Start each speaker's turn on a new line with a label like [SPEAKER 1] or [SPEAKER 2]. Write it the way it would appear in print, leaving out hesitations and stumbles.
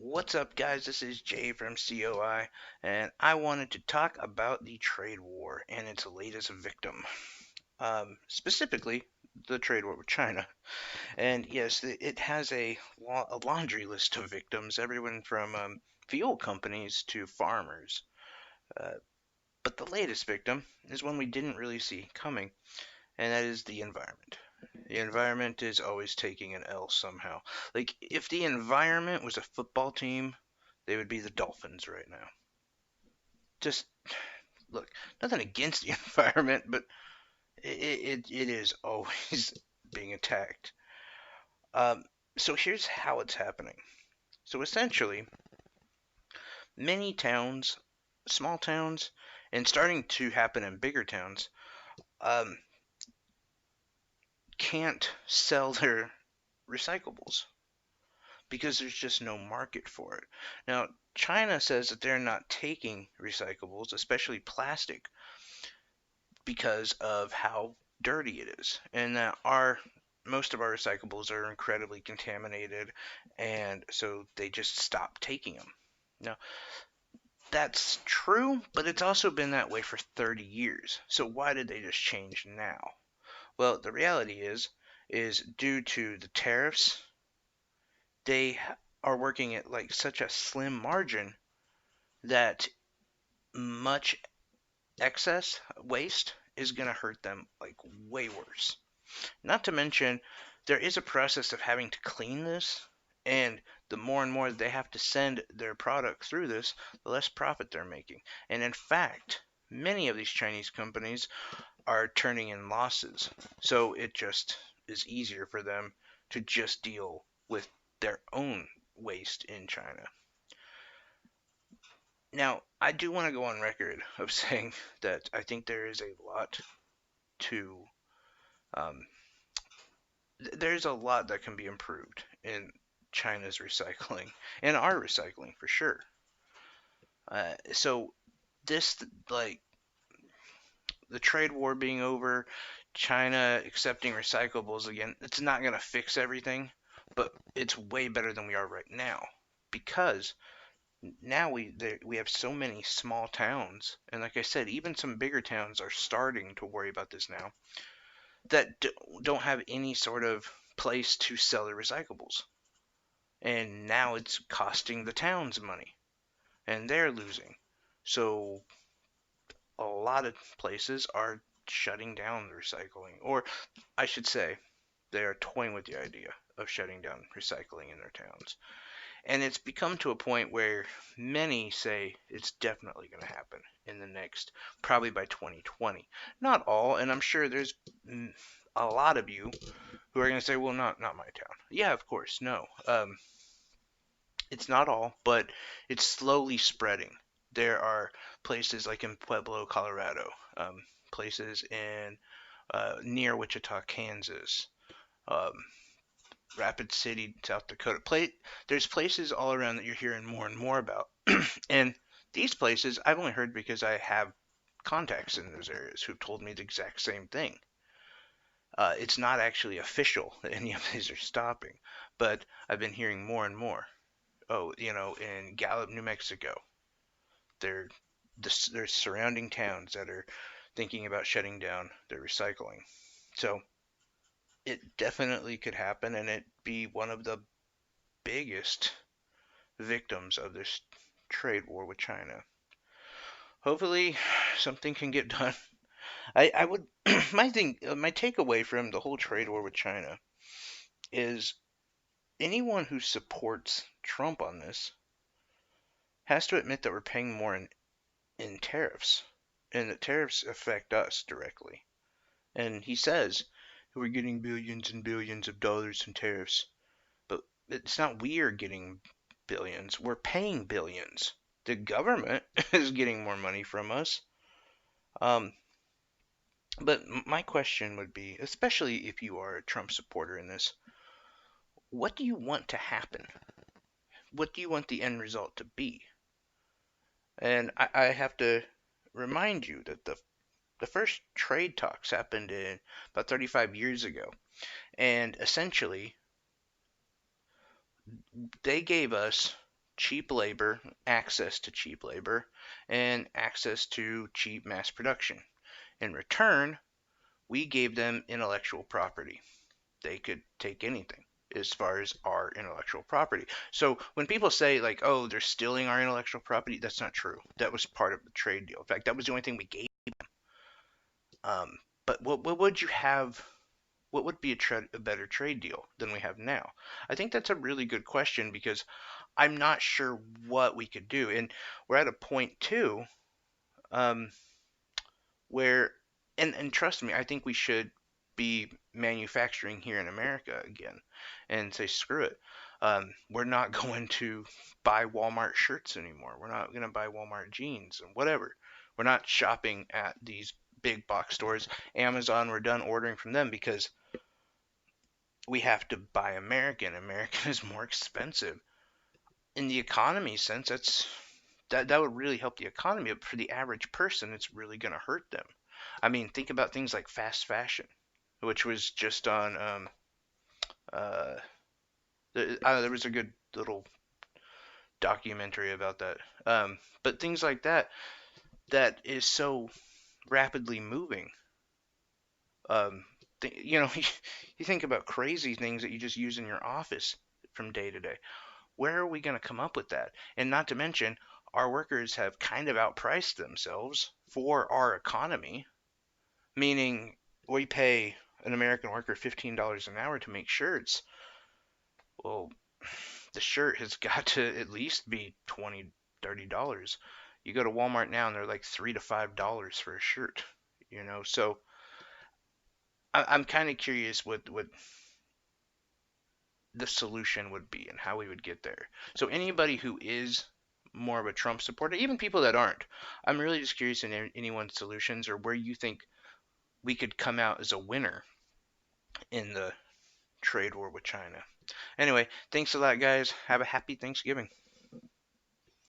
[SPEAKER 1] What's up, guys? This is Jay from COI, and I wanted to talk about the trade war and its latest victim. Specifically, the trade war with China. And yes, it has a laundry list of victims, everyone from fuel companies to farmers. Uh, but the latest victim is one we didn't really see coming, and that is the environment. The environment is always taking an L somehow. Like, if the environment was a football team, they would be the Dolphins right now. Just look, nothing against the environment, but it is always being attacked. Um, so here's how it's happening. So essentially, many towns, small towns, and starting to happen in bigger towns, um, can't sell their recyclables because there's just no market for it. Now, China says that they're not taking recyclables, especially plastic, because of how dirty it is, and that our most of our recyclables are incredibly contaminated, and so they just stop taking them. Now, that's true, but it's also been that way for 30 years. So why did they just change now? Well, the reality is due to the tariffs, they are working at like such a slim margin that much excess waste is going to hurt them like way worse. Not to mention, there is a process of having to clean this, and the more and more they have to send their product through this, the less profit they're making. And in fact, many of these Chinese companies are turning in losses. So it just is easier for them to just deal with their own waste in China. Now, I do want to go on record of saying that I think there is a lot to um, there's a lot that can be improved in China's recycling and our recycling for sure. So this, like, the trade war being over, China accepting recyclables again, it's not going to fix everything, but it's way better than we are right now because now we have so many small towns, and like I said, even some bigger towns are starting to worry about this now that don't have any sort of place to sell their recyclables. And now it's costing the towns money, and they're losing. So a lot of places are shutting down the recycling, or I should say, they are toying with the idea of shutting down recycling in their towns. And it's become to a point where many say it's definitely going to happen in the next, probably by 2020. Not all, and I'm sure there's a lot of you who are going to say, well, not my town. Yeah, of course, no. It's not all, but it's slowly spreading. There are places like in Pueblo, Colorado, places in near Wichita, Kansas, um, Rapid City, South Dakota. There's places all around that you're hearing more and more about. And these places I've only heard because I have contacts in those areas who've told me the exact same thing. It's not actually official that any of these are stopping, but I've been hearing more and more. Oh, in Gallup, New Mexico, there there's surrounding towns that are thinking about shutting down their recycling. So it definitely could happen, and it be one of the biggest victims of this trade war with China. Hopefully, something can get done. I would my takeaway from the whole trade war with China is anyone who supports Trump on this has to admit that we're paying more in tariffs, and that tariffs affect us directly. And he says we're getting billions and billions of dollars in tariffs, but it's not we are getting billions, we're paying billions. The government is getting more money from us. Um, but my question would be, especially if you are a Trump supporter in this, what do you want to happen? What do you want the end result to be? And I have to remind you that the first trade talks happened in about 35 years ago. And essentially, they gave us cheap labor, access to cheap labor, and access to cheap mass production. In return, we gave them intellectual property. They could take anything as far as our intellectual property. So when people say like, "Oh, they're stealing our intellectual property," that's not true. That was part of the trade deal. In fact, that was the only thing we gave. But what would you have? What would be a better trade deal than we have now? I think that's a really good question because I'm not sure what we could do, and we're at a point too um, where, and trust me, I think we should be manufacturing here in America again, and say screw it. We're not going to buy Walmart shirts anymore. We're not going to buy Walmart jeans and whatever. We're not shopping at these big box stores. Amazon, we're done ordering from them because we have to buy American. American is more expensive. In the economy sense, that would really help the economy, but for the average person, it's really going to hurt them. I mean, think about things like fast fashion, which was just on. Uh, there was a good little documentary about that. But things like that, that is so rapidly moving. Um, you know, you think about crazy things that you just use in your office from day to day. Where are we going to come up with that? And not to mention, our workers have kind of outpriced themselves for our economy, meaning we pay an American worker $15 an hour to make shirts. Well, the shirt has got to at least be 20, $30. You go to Walmart now and they're like $3 to $5 for a shirt, you know. So I'm kind of curious what the solution would be and how we would get there. So anybody who is more of a Trump supporter, even people that aren't, I'm really just curious in anyone's solutions or where you think we could come out as a winner in the trade war with China. Anyway, thanks a lot, guys. Have a happy Thanksgiving.